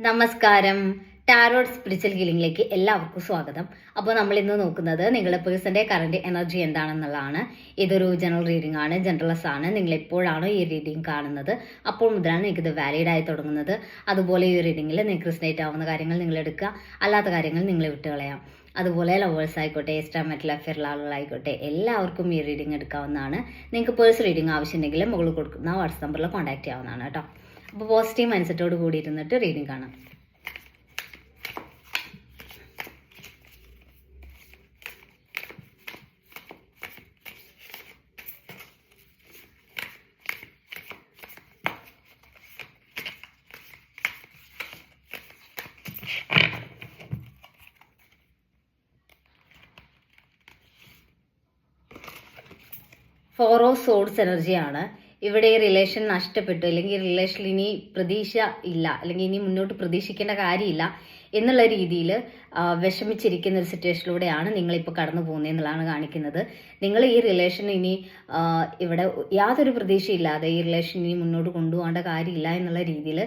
നമസ്കാരം. Tarot spiritual ഹീലിംഗിലേക്ക് എല്ലാവർക്കും സ്വാഗതം. അപ്പോൾ നമ്മൾ ഇന്ന് നോക്കുന്നത് നിങ്ങളുടെ പേഴ്സന്റെ കറന്റ് എനർജി എന്താണെന്നുള്ളതാണ്. ഇതൊരു ജനറൽ റീഡിംഗ് ആണ്, ജനറൽസ് ആണ്. നിങ്ങൾ എപ്പോഴാണോ ഈ റീഡിംഗ് കാണുന്നത് അപ്പോൾ മുതലാണ് നിങ്ങൾക്കിത് വാലിഡ് ആയി തുടങ്ങുന്നത്. അതുപോലെ ഈ റീഡിംഗിൽ നിങ്ങൾക്ക് റിസനേറ്റ് ആവുന്ന കാര്യങ്ങൾ നിങ്ങൾ എടുക്കുക, അല്ലാത്ത കാര്യങ്ങൾ നിങ്ങൾ വിട്ടുകളയാം. അതുപോലെ ലവേഴ്സ് ആയിക്കോട്ടെ, എക്സ്ട്രാ മെറ്റൽ അഫെയറുള്ള ആളുകളായിക്കോട്ടെ, എല്ലാവർക്കും ഈ റീഡിംഗ് എടുക്കാവുന്നതാണ്. നിങ്ങൾക്ക് പേഴ്സണൽ റീഡിംഗ് ആവശ്യമുണ്ടെങ്കിൽ മുകളിൽ കൊടുക്കുന്ന വാട്സ്ആപ്പ് നമ്പറിൽ കോൺടാക്ട് ചെയ്യാവുന്നതാണ് കേട്ടോ. അപ്പോൾ പോസിറ്റീവ് മൈൻഡ് സെറ്റോട് കൂടി ഇരുന്നിട്ട് റീഡിംഗ് കാണാം. ഫോർ ഓഫ് സോഡ്സ് എനർജിയാണ്. ഇവിടെ ഈ റിലേഷൻ നഷ്ടപ്പെട്ടു, അല്ലെങ്കിൽ ഈ റിലേഷനിൽ ഇനി പ്രതീക്ഷ ഇല്ല, അല്ലെങ്കിൽ ഇനി മുന്നോട്ട് പ്രതീക്ഷിക്കേണ്ട കാര്യമില്ല എന്നുള്ള രീതിയിൽ വിഷമിച്ചിരിക്കുന്ന ഒരു സിറ്റുവേഷനിലൂടെയാണ് നിങ്ങളിപ്പോൾ കടന്നു പോകുന്നതെന്നുള്ളതാണ് കാണിക്കുന്നത്. നിങ്ങൾ ഈ റിലേഷൻ ഇനി ഇവിടെ യാതൊരു പ്രതീക്ഷയില്ലാതെ ഈ റിലേഷൻ ഇനി മുന്നോട്ട് കൊണ്ടുപോകേണ്ട കാര്യമില്ല എന്നുള്ള രീതിയിൽ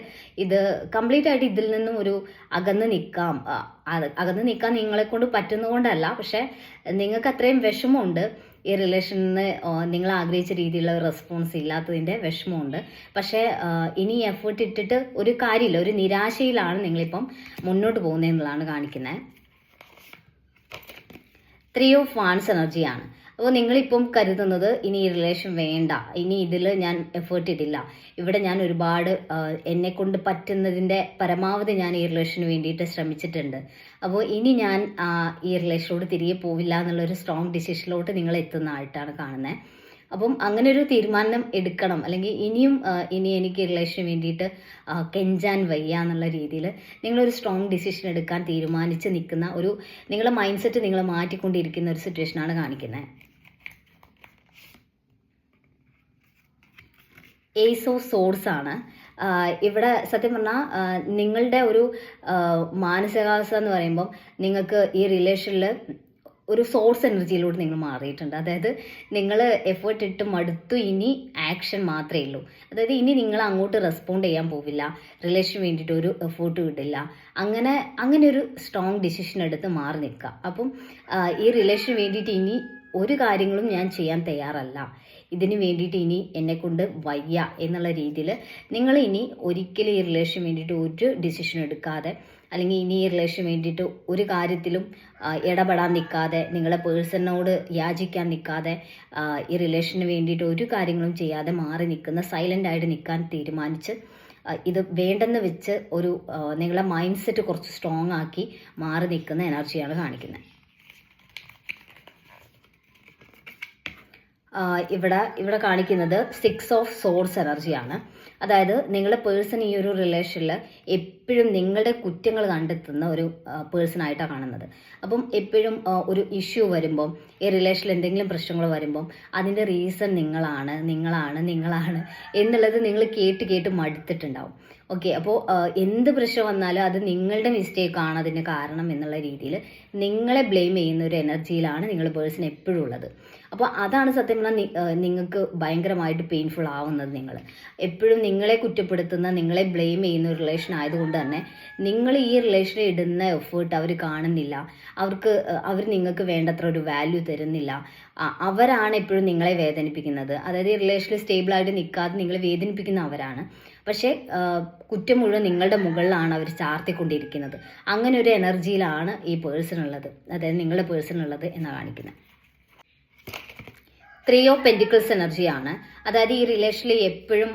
ഇത് കംപ്ലീറ്റ് ആയിട്ട് ഇതിൽ നിന്നും ഒരു അകന്ന് നിൽക്കാം. അകന്ന് നിൽക്കാൻ നിങ്ങളെ കൊണ്ട് പറ്റുന്നതുകൊണ്ടല്ല, പക്ഷെ നിങ്ങൾക്ക് അത്രയും വിഷമമുണ്ട്. ഈ റിലേഷനിൽ നിങ്ങൾ ആഗ്രഹിച്ച രീതിയിലുള്ള റെസ്പോൺസ് ഇല്ലാത്തതിൻ്റെ വിഷമമുണ്ട്. പക്ഷേ ഇനി എഫേർട്ട് ഇട്ടിട്ട് ഒരു കാര്യമില്ല, ഒരു നിരാശയിലാണ് നിങ്ങളിപ്പം മുന്നോട്ട് പോകുന്നതെന്നുള്ളതാണ് കാണിക്കുന്നത്. 3 ഓഫ് വാൻസ് എനർജിയാണ്. അപ്പോൾ നിങ്ങളിപ്പം കരുതുന്നത് ഇനി ഈ റിലേഷൻ വേണ്ട, ഇനി ഇതിൽ ഞാൻ എഫേർട്ട് ഇട്ടില്ല, ഇവിടെ ഞാൻ ഒരുപാട് എന്നെ കൊണ്ട് പറ്റുന്നതിൻ്റെ പരമാവധി ഞാൻ ഈ റിലേഷന് വേണ്ടിയിട്ട് ശ്രമിച്ചിട്ടുണ്ട്, അപ്പോൾ ഇനി ഞാൻ ഈ റിലേഷനോട് തിരികെ പോവില്ല എന്നുള്ളൊരു സ്ട്രോങ് ഡിസിഷനിലോട്ട് നിങ്ങൾ എത്തുന്നതായിട്ടാണ് കാണുന്നത്. അപ്പം അങ്ങനെ ഒരു തീരുമാനം എടുക്കണം, അല്ലെങ്കിൽ ഇനി എനിക്ക് റിലേഷന് വേണ്ടിയിട്ട് കെഞ്ചാൻ വയ്യ എന്നുള്ള രീതിയിൽ നിങ്ങളൊരു സ്ട്രോങ് ഡിസിഷൻ എടുക്കാൻ തീരുമാനിച്ച് നിൽക്കുന്ന നിങ്ങളുടെ മൈൻഡ് സെറ്റ് നിങ്ങൾ മാറ്റിക്കൊണ്ടിരിക്കുന്ന ഒരു സിറ്റുവേഷനാണ് കാണിക്കുന്നത്. ഏസ് ഓഫ് സോഡ്സ് ആണ്. ഇവിടെ സത്യം പറഞ്ഞാൽ നിങ്ങളുടെ ഒരു മാനസികാവസ്ഥ എന്ന് പറയുമ്പം നിങ്ങൾക്ക് ഈ റിലേഷനിൽ ഒരു സോഴ്സ് എനർജിയിലൂടെ നിങ്ങൾ മാറിയിട്ടുണ്ട്. അതായത് നിങ്ങൾ എഫേർട്ട് ഇട്ട് മടുത്തു, ഇനി ആക്ഷൻ മാത്രമേ ഉള്ളൂ. അതായത് ഇനി നിങ്ങൾ അങ്ങോട്ട് റെസ്പോണ്ട് ചെയ്യാൻ പോവില്ല, റിലേഷന് വേണ്ടിയിട്ട് ഒരു എഫേർട്ട് വിടില്ല, അങ്ങനെ ഒരു സ്ട്രോങ് ഡിസിഷൻ എടുത്ത് മാറി നിൽക്കുക. അപ്പം ഈ റിലേഷന് വേണ്ടിയിട്ട് ഇനി ഒരു കാര്യങ്ങളും ഞാൻ ചെയ്യാൻ തയ്യാറല്ല, ഇതിന് വേണ്ടിയിട്ട് ഇനി എന്നെക്കൊണ്ട് വയ്യ എന്നുള്ള രീതിയിൽ നിങ്ങൾ ഇനി ഒരിക്കലും ഈ റിലേഷന് വേണ്ടിയിട്ട് ഒരു ഡിസിഷൻ എടുക്കാതെ, അല്ലെങ്കിൽ ഇനി ഈ റിലേഷന് വേണ്ടിയിട്ട് ഒരു കാര്യത്തിലും ഇടപെടാൻ നിൽക്കാതെ, നിങ്ങളെ പേഴ്സണിനോട് യാചിക്കാൻ നിൽക്കാതെ, ഈ റിലേഷന് വേണ്ടിയിട്ട് ഒരു കാര്യങ്ങളും ചെയ്യാതെ മാറി നിൽക്കുന്ന, സൈലൻ്റ് ആയിട്ട് നിൽക്കാൻ തീരുമാനിച്ച് ഇത് വേണ്ടെന്ന് വെച്ച് നിങ്ങളെ മൈൻഡ് സെറ്റ് കുറച്ച് സ്ട്രോങ് ആക്കി മാറി നിൽക്കുന്ന എനർജിയാണ് കാണിക്കുന്നത്. ഇവിടെ കാണിക്കുന്നത് 6 ഓഫ് സോഡ്സ് എനർജിയാണ്. അതായത് നിങ്ങളുടെ പേഴ്സൺ ഈ ഒരു റിലേഷനിൽ എപ്പോഴും നിങ്ങളുടെ കുറ്റങ്ങൾ കണ്ടെത്തുന്ന ഒരു പേഴ്സണായിട്ടാണ് കാണുന്നത്. അപ്പം എപ്പോഴും ഒരു ഇഷ്യൂ വരുമ്പം, ഈ റിലേഷനിൽ എന്തെങ്കിലും പ്രശ്നങ്ങൾ വരുമ്പം അതിൻ്റെ റീസൺ നിങ്ങളാണ് എന്നുള്ളത് നിങ്ങൾ കേട്ട് മടുത്തിട്ടുണ്ടാവും. ഓക്കെ, അപ്പോൾ എന്ത് പ്രശ്നം വന്നാലും അത് നിങ്ങളുടെ മിസ്റ്റേക്കാണ് അതിന് കാരണം എന്നുള്ള രീതിയിൽ നിങ്ങളെ ബ്ലെയിം ചെയ്യുന്ന ഒരു എനർജിയിലാണ് നിങ്ങളുടെ പേഴ്സൺ എപ്പോഴും ഉള്ളത്. അപ്പോൾ അതാണ് സത്യം പറഞ്ഞാൽ നിങ്ങൾക്ക് ഭയങ്കരമായിട്ട് പെയിൻഫുൾ ആവുന്നത്. നിങ്ങൾ എപ്പോഴും നിങ്ങളെ കുറ്റപ്പെടുത്തുന്ന, നിങ്ങളെ ബ്ലെയിം ചെയ്യുന്ന ഒരു റിലേഷൻ ആയതുകൊണ്ട് തന്നെ നിങ്ങൾ ഈ റിലേഷനിൽ ഇടുന്ന എഫേർട്ട് അവർ കാണുന്നില്ല, അവർ നിങ്ങൾക്ക് വേണ്ടത്ര ഒരു വാല്യൂ തരുന്നില്ല. അവരാണ് എപ്പോഴും നിങ്ങളെ വേദനിപ്പിക്കുന്നത്. അതായത് ഈ റിലേഷനിൽ സ്റ്റേബിളായിട്ട് നിൽക്കാതെ നിങ്ങളെ വേദനിപ്പിക്കുന്ന അവരാണ്. പക്ഷേ കുറ്റം മുഴുവൻ നിങ്ങളുടെ മുകളിലാണ് അവർ ചാർത്തിക്കൊണ്ടിരിക്കുന്നത്. അങ്ങനെ ഒരു എനർജിയിലാണ് ഈ പേഴ്സൺ ഉള്ളത്, അതായത് നിങ്ങളുടെ പേഴ്സൺ ഉള്ളത് എന്നാണ് കാണിക്കുന്നത്. 3 ഓഫ് പെന്റിക്കിൾസ് എനർജിയാണ്. അതായത് ഈ റിലേഷനിൽ എപ്പോഴും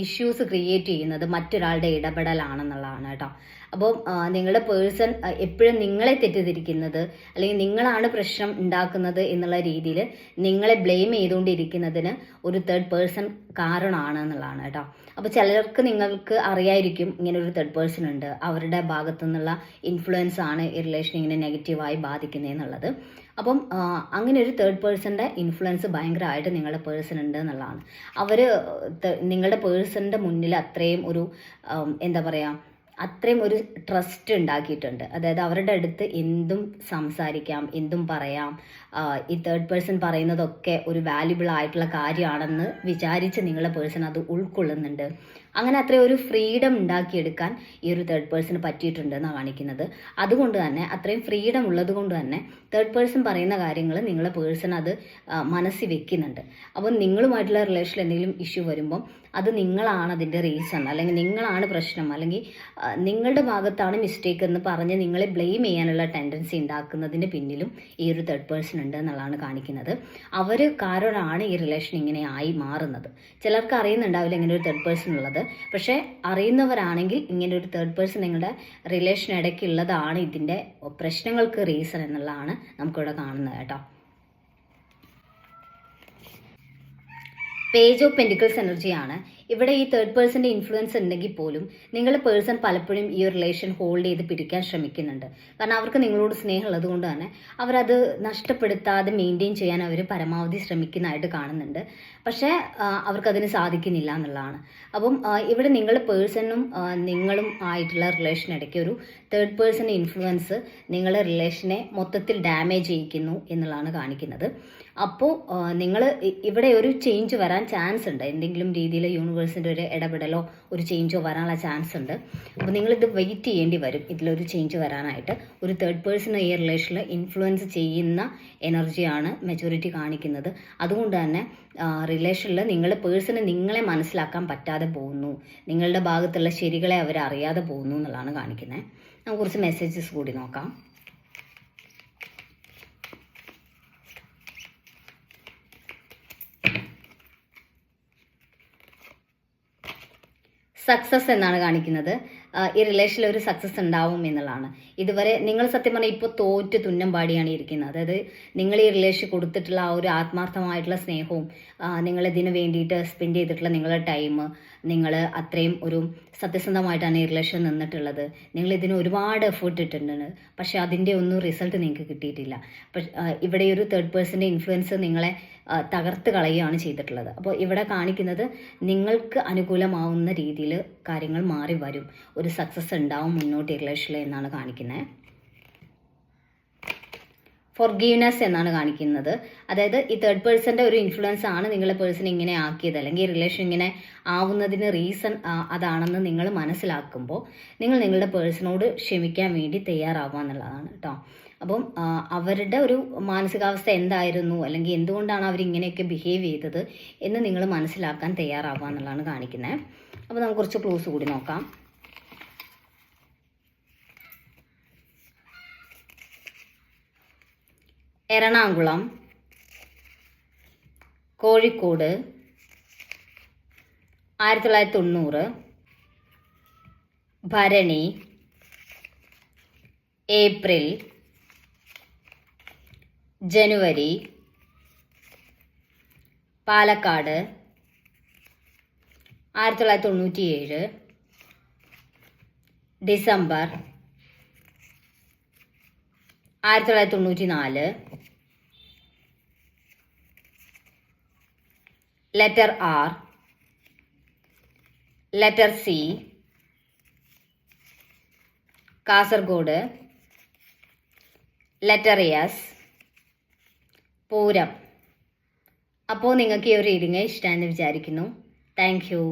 ഇഷ്യൂസ് ക്രിയേറ്റ് ചെയ്യുന്നത് മറ്റൊരാളുടെ ഇടപെടലാണെന്നുള്ളതാണ് കേട്ടോ. അപ്പോൾ നിങ്ങളുടെ പേഴ്സൺ എപ്പോഴും നിങ്ങളെ തെറ്റിദ്ധരിക്കുന്നത്, അല്ലെങ്കിൽ നിങ്ങളാണ് പ്രശ്നം ഉണ്ടാക്കുന്നത് എന്നുള്ള രീതിയിൽ നിങ്ങളെ ബ്ലെയിം ചെയ്തുകൊണ്ടിരിക്കുന്നതിന് ഒരു തേർഡ് പേഴ്സൺ കാരണമാണ് എന്നുള്ളതാണ് കേട്ടോ. അപ്പോൾ ചിലർക്ക് നിങ്ങൾക്ക് അറിയായിരിക്കും ഇങ്ങനെ ഒരു തേർഡ് പേഴ്സൺ ഉണ്ട്, അവരുടെ ഭാഗത്തു നിന്നുള്ള ഇൻഫ്ലുവൻസ് ആണ് ഈ റിലേഷൻ ഇങ്ങനെ നെഗറ്റീവായി ബാധിക്കുന്നത് എന്നുള്ളത്. അപ്പം അങ്ങനെ ഒരു തേർഡ് പേഴ്സൻ്റെ ഇൻഫ്ലുവൻസ് ഭയങ്കരമായിട്ട് നിങ്ങളുടെ പേഴ്സൺ ഉണ്ട് എന്നുള്ളതാണ്. നിങ്ങളുടെ പേഴ്സണിൻ്റെ മുന്നിൽ അത്രയും എന്താ പറയുക, അത്രയും ഒരു ട്രസ്റ്റ് ഉണ്ടാക്കിയിട്ടുണ്ട്. അതായത് അവരുടെ അടുത്ത് എന്തും സംസാരിക്കാം, എന്തും പറയാം. ഈ തേർഡ് പേഴ്സൺ പറയുന്നതൊക്കെ ഒരു വാല്യുബിൾ ആയിട്ടുള്ള കാര്യമാണെന്ന് വിചാരിച്ച് നിങ്ങളുടെ പേഴ്സൺ അത് ഉൾക്കൊള്ളുന്നുണ്ട്. അങ്ങനെ അത്രയും ഒരു ഫ്രീഡം ഉണ്ടാക്കിയെടുക്കാൻ ഈ ഒരു തേർഡ് പേഴ്സണ് പറ്റിയിട്ടുണ്ട് എന്നാണ് കാണിക്കുന്നത്. അതുകൊണ്ട് തന്നെ അത്രയും ഫ്രീഡം ഉള്ളത് കൊണ്ട് തന്നെ തേർഡ് പേഴ്സൺ പറയുന്ന കാര്യങ്ങൾ നിങ്ങളെ പേഴ്സൺ അത് മനസ്സിൽ വെക്കുന്നുണ്ട്. അപ്പോൾ നിങ്ങളുമായിട്ടുള്ള റിലേഷനിൽ എന്തെങ്കിലും ഇഷ്യൂ വരുമ്പം അത് നിങ്ങളാണ് അതിൻ്റെ റീസൺ, അല്ലെങ്കിൽ നിങ്ങളാണ് പ്രശ്നം, അല്ലെങ്കിൽ നിങ്ങളുടെ ഭാഗത്താണ് മിസ്റ്റേക്ക് എന്ന് പറഞ്ഞ് നിങ്ങളെ ബ്ലെയിം ചെയ്യാനുള്ള ടെൻഡൻസി ഉണ്ടാക്കുന്നതിന് പിന്നിലും ഈ ഒരു തേർഡ് പേഴ്സൺ ഉണ്ട് എന്നുള്ളതാണ് കാണിക്കുന്നത്. അവർ കാരണമാണ് ഈ റിലേഷൻ ഇങ്ങനെ ആയി മാറുന്നത്. ചിലർക്ക് അറിയുന്നുണ്ടാവില്ല ഇങ്ങനെ ഒരു തേർഡ് പേഴ്സൺ ഉള്ളത്. പക്ഷേ അറിയുന്നവരാണെങ്കിൽ ഇങ്ങനെ ഒരു തേർഡ് പേഴ്സൺ നിങ്ങളുടെ റിലേഷൻ ഇടയ്ക്കുള്ളതാണ് ഇതിൻ്റെ പ്രശ്നങ്ങൾക്ക് റീസൺ എന്നുള്ളതാണ് നമുക്കിവിടെ കാണുന്നത് കേട്ടോ. പേജ് ഓഫ് പെൻറ്റിക്കിൾസ് എനർജിയാണ്. ഇവിടെ ഈ തേർഡ് പേഴ്സൻ്റെ ഇൻഫ്ലുവൻസ് ഉണ്ടെങ്കിൽ പോലും നിങ്ങളുടെ പേഴ്സൺ പലപ്പോഴും ഈ ഒരു റിലേഷൻ ഹോൾഡ് ചെയ്ത് പിടിക്കാൻ ശ്രമിക്കുന്നുണ്ട്. കാരണം അവർക്ക് നിങ്ങളോട് സ്നേഹമുള്ളത് കൊണ്ട് തന്നെ അവരത് നഷ്ടപ്പെടുത്താതെ മെയിൻറ്റെയിൻ ചെയ്യാൻ അവർ പരമാവധി ശ്രമിക്കുന്നതായിട്ട് കാണുന്നുണ്ട്. പക്ഷേ അവർക്കതിന് സാധിക്കുന്നില്ല എന്നുള്ളതാണ്. അപ്പം ഇവിടെ നിങ്ങളുടെ പേഴ്സണും നിങ്ങളും ആയിട്ടുള്ള റിലേഷൻ ഇടയ്ക്ക് ഒരു തേർഡ് പേഴ്സൺ ഇൻഫ്ലുവൻസ് നിങ്ങളുടെ റിലേഷനെ മൊത്തത്തിൽ ഡാമേജ് ചെയ്യിക്കുന്നു എന്നുള്ളതാണ് കാണിക്കുന്നത്. അപ്പോൾ നിങ്ങൾ ഇവിടെ ഒരു ചേഞ്ച് വരാൻ ചാൻസ് ഉണ്ട്. എന്തെങ്കിലും രീതിയിൽ യൂണിവേഴ്സിൻ്റെ ഒരു ഇടപെടലോ ഒരു ചേഞ്ചോ വരാനുള്ള ചാൻസ് ഉണ്ട്. അപ്പോൾ നിങ്ങളിത് വെയിറ്റ് ചെയ്യേണ്ടി വരും ഇതിലൊരു ചേഞ്ച് വരാനായിട്ട്. ഒരു തേർഡ് പേഴ്സൺ ഈ റിലേഷനിൽ ഇൻഫ്ലുവൻസ് ചെയ്യുന്ന എനർജിയാണ് മെച്ചൂരിറ്റി കാണിക്കുന്നത്. അതുകൊണ്ട് തന്നെ റിലേഷനിൽ നിങ്ങളുടെ പേഴ്സണ് നിങ്ങളെ മനസ്സിലാക്കാൻ പറ്റാതെ പോകുന്നു, നിങ്ങളുടെ ഭാഗത്തുള്ള ശരികളെ അവർ അറിയാതെ പോകുന്നു എന്നുള്ളതാണ് കാണിക്കുന്നത്. നമുക്ക് കുറച്ച് മെസ്സേജസ് കൂടി നോക്കാം. സക്സസ് എന്നാണ് കാണിക്കുന്നത്. ഈ റിലേഷനിൽ ഒരു സക്സസ് ഉണ്ടാവും എന്നുള്ളതാണ്. ഇതുവരെ നിങ്ങൾ സത്യം പറഞ്ഞാൽ ഇപ്പോൾ തോറ്റ് തുന്നം പാടിയാണ് ഇരിക്കുന്നത്. അതായത് നിങ്ങൾ ഈ റിലേഷൻ കൊടുത്തിട്ടുള്ള ആ ഒരു ആത്മാർത്ഥമായിട്ടുള്ള സ്നേഹവും നിങ്ങളിതിന് വേണ്ടിയിട്ട് സ്പെൻഡ് ചെയ്തിട്ടുള്ള നിങ്ങളുടെ ടൈം, നിങ്ങൾ അത്രയും ഒരു സത്യസന്ധമായിട്ടാണ് ഈ റിലേഷൻ നിന്നിട്ടുള്ളത്. നിങ്ങൾ ഇതിന് ഒരുപാട് എഫേർട്ട് ഇട്ടിട്ടുണ്ട്. പക്ഷേ അതിൻ്റെ ഒന്നും റിസൾട്ട് നിങ്ങൾക്ക് കിട്ടിയിട്ടില്ല. പക്ഷേ ഇവിടെ ഒരു തേർഡ് പേഴ്സൻ്റെ ഇൻഫ്ലുവൻസ് നിങ്ങളെ തകർത്ത് കളയുകയാണ് ചെയ്തിട്ടുള്ളത്. അപ്പോൾ ഇവിടെ കാണിക്കുന്നത് നിങ്ങൾക്ക് അനുകൂലമാവുന്ന രീതിയിൽ കാര്യങ്ങൾ മാറി വരും, ഒരു സക്സസ് ഉണ്ടാവും മുന്നോട്ട് ഈ റിലേഷനിൽ എന്നാണ് കാണിക്കുന്നത്. ഫോർഗീവ്നെസ് എന്നാണ് കാണിക്കുന്നത്. അതായത് ഈ തേർഡ് പേഴ്സൻ്റെ ഒരു ഇൻഫ്ലുവൻസ് ആണ് നിങ്ങളുടെ പേഴ്സൺ ഇങ്ങനെ ആക്കിയത്, അല്ലെങ്കിൽ ഈ റിലേഷൻ ഇങ്ങനെ ആവുന്നതിന് റീസൺ അതാണെന്ന് നിങ്ങൾ മനസ്സിലാക്കുമ്പോൾ നിങ്ങൾ നിങ്ങളുടെ പേഴ്സണോട് ക്ഷമിക്കാൻ വേണ്ടി തയ്യാറാവുക എന്നുള്ളതാണ് കേട്ടോ. അപ്പം അവരുടെ ഒരു മാനസികാവസ്ഥ എന്തായിരുന്നു, അല്ലെങ്കിൽ എന്തുകൊണ്ടാണ് അവരിങ്ങനെയൊക്കെ ബിഹേവ് ചെയ്തത് എന്ന് നിങ്ങൾ മനസ്സിലാക്കാൻ തയ്യാറാവുക എന്നുള്ളതാണ് കാണിക്കുന്നത്. അപ്പോൾ നമുക്ക് കുറച്ച് ക്ലൂസ് കൂടി നോക്കാം. എറണാകുളം, കോഴിക്കോട്, 1990, ഭരണി, ഏപ്രിൽ, ജനുവരി, Palakkad, 1997, December, 1994, letter R, letter C, Kasaragod, letter S, Pooram. അപ്പോൾ നിങ്ങൾക്ക് ഈ ഒരു റീഡിങ് ഇഷ്ടമാണെന്ന് വിചാരിക്കുന്നു. Thank U.